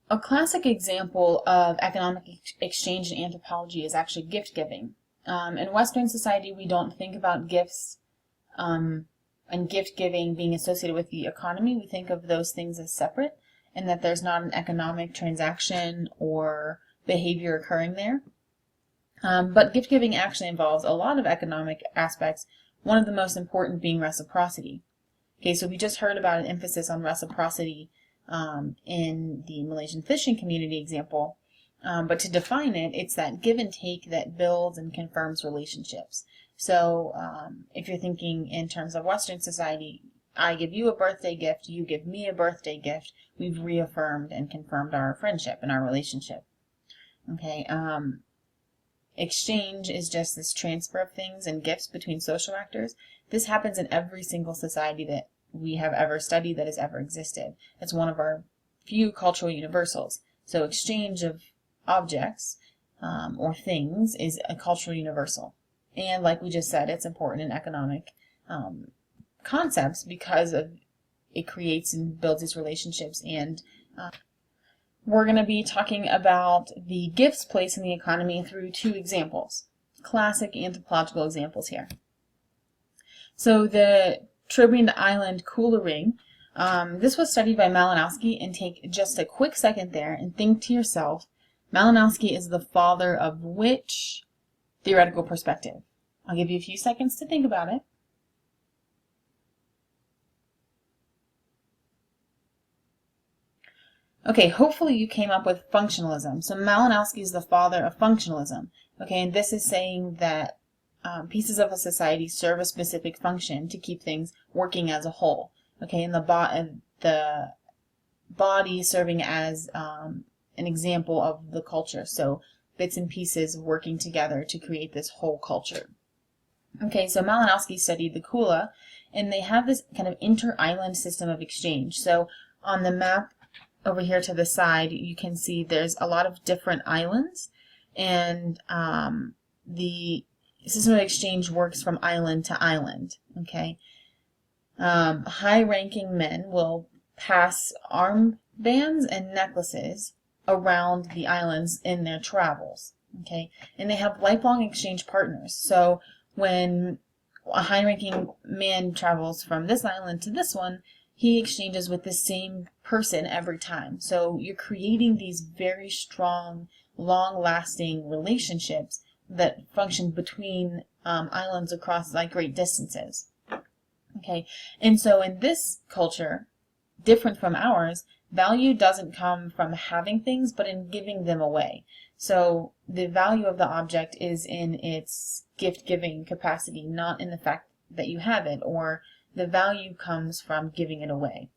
A classic example of economic exchange in anthropology is actually gift giving. In Western society, we don't think about gifts and gift giving being associated with the economy. We think of those things as separate and that there's not an economic transaction or behavior occurring there. But gift giving actually involves a lot of economic aspects, one of the most important being reciprocity. Okay, so we just heard about an emphasis on reciprocity in the Malaysian fishing community example, but to define it, it's that give and take that builds and confirms relationships. So if you're thinking in terms of Western society, I give you a birthday gift, you give me a birthday gift, we've reaffirmed and confirmed our friendship and our relationship. Okay, exchange is just this transfer of things and gifts between social actors. This happens in every single society that we have ever studied that has ever existed. It's one of our few cultural universals. So exchange of objects or things is a cultural universal. And like we just said, it's important in economic concepts because of it creates and builds these relationships. And we're going to be talking about the gifts place in the economy through two examples, classic anthropological examples here. So the Tribune Island Kula ring, this was studied by Malinowski, and take just a quick second there and think to yourself, Malinowski is the father of which theoretical perspective? I'll give you a few seconds to think about it. Okay, hopefully you came up with functionalism. So Malinowski is the father of functionalism. Okay, and this is saying that pieces of a society serve a specific function to keep things working as a whole. Okay, and the body serving as an example of the culture. So bits and pieces working together to create this whole culture. Okay, so Malinowski studied the Kula, and they have this kind of inter-island system of exchange. So on the map over here to the side, you can see there's a lot of different islands, and the system of exchange works from island to island. Okay, high-ranking men will pass armbands and necklaces around the islands in their travels. Okay, and they have lifelong exchange partners. So when a high-ranking man travels from this island to this one, he exchanges with the same person every time. So you're creating these very strong, long-lasting relationships that function between islands across like great distances. Okay, and so in this culture, different from ours, value doesn't come from having things, but in giving them away. So the value of the object is in its gift-giving capacity, not in the fact that you have it, or the value comes from giving it away.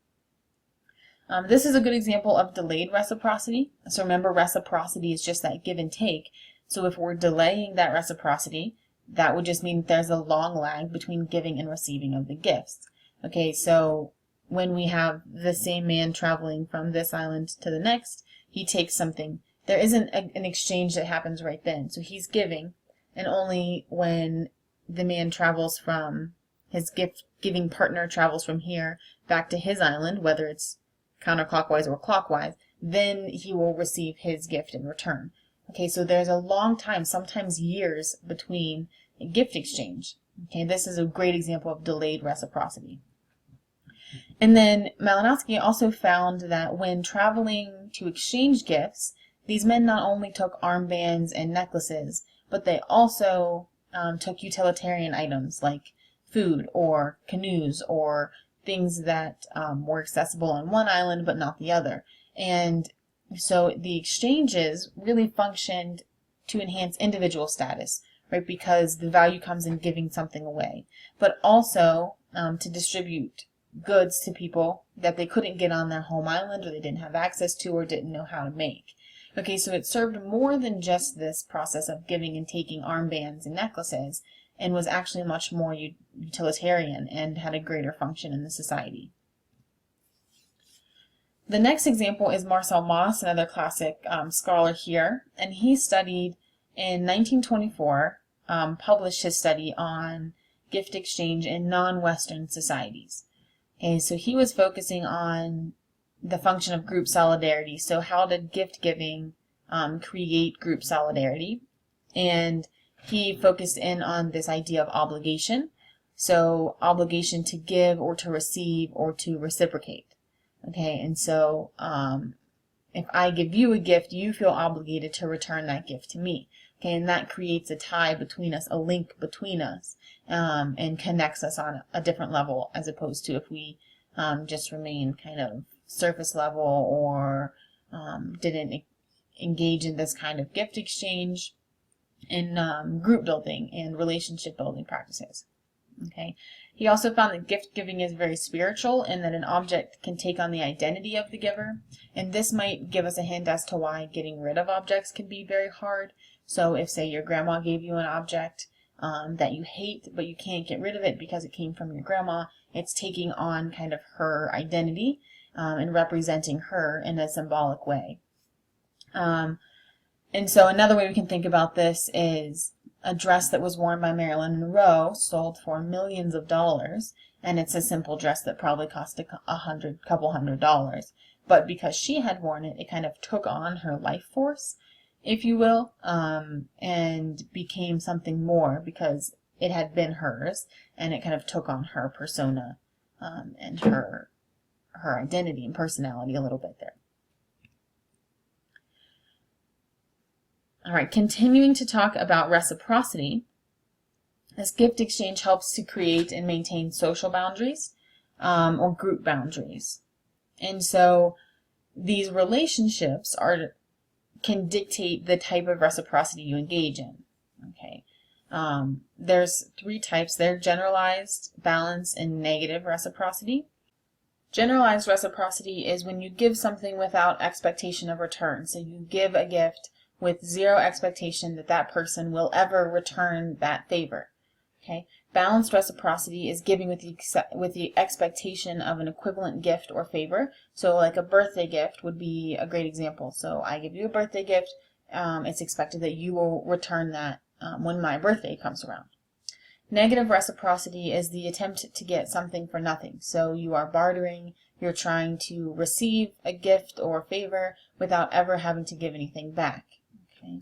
This is a good example of delayed reciprocity. So remember, reciprocity is just that give and take. So if we're delaying that reciprocity, that would just mean there's a long lag between giving and receiving of the gifts. Okay, so when we have the same man traveling from this island to the next, he takes something. There isn't an exchange that happens right then. So he's giving, and only when the man travels from his gift-giving partner travels from here back to his island, whether it's counterclockwise or clockwise, then he will receive his gift in return. Okay, so there's a long time, sometimes years, between a gift exchange. Okay, this is a great example of delayed reciprocity. And then Malinowski also found that when traveling to exchange gifts, these men not only took armbands and necklaces, but they also took utilitarian items like food or canoes or things that were accessible on one island but not the other. And so the exchanges really functioned to enhance individual status, right? Because the value comes in giving something away, but also to distribute goods to people that they couldn't get on their home island, or they didn't have access to, or didn't know how to make. Okay, so it served more than just this process of giving and taking armbands and necklaces, and was actually much more utilitarian and had a greater function in the society. The next example is Marcel Mauss, another classic scholar here, and he studied in 1924, published his study on gift exchange in non-Western societies. Okay, so he was focusing on the function of group solidarity. So how did gift giving create group solidarity? And he focused in on this idea of obligation. So obligation to give or to receive or to reciprocate. Okay, and so if I give you a gift, you feel obligated to return that gift to me. Okay, and that creates a tie between us, a link between us, and connects us on a different level, as opposed to if we just remain kind of surface level or didn't engage in this kind of gift exchange in group building and relationship building practices. Okay. He also found that gift giving is very spiritual and that an object can take on the identity of the giver. And this might give us a hint as to why getting rid of objects can be very hard. So if, say, your grandma gave you an object that you hate, but you can't get rid of it because it came from your grandma, it's taking on kind of her identity and representing her in a symbolic way. And so another way we can think about this is a dress that was worn by Marilyn Monroe sold for millions of dollars, and it's a simple dress that probably cost a couple $100. But because she had worn it, it kind of took on her life force, if you will, and became something more because it had been hers, and it kind of took on her persona and her identity and personality a little bit there. All right, continuing to talk about reciprocity, this gift exchange helps to create and maintain social boundaries or group boundaries. And so these relationships can dictate the type of reciprocity you engage in. Okay, there's 3 types there: generalized, balanced, and negative reciprocity. Generalized reciprocity is when you give something without expectation of return. So you give a gift with zero expectation that that person will ever return that favor. Okay. Balanced reciprocity is giving with the expectation of an equivalent gift or favor. So like a birthday gift would be a great example. So I give you a birthday gift. It's expected that you will return that when my birthday comes around. Negative reciprocity is the attempt to get something for nothing. So you are bartering, you're trying to receive a gift or a favor without ever having to give anything back. Okay.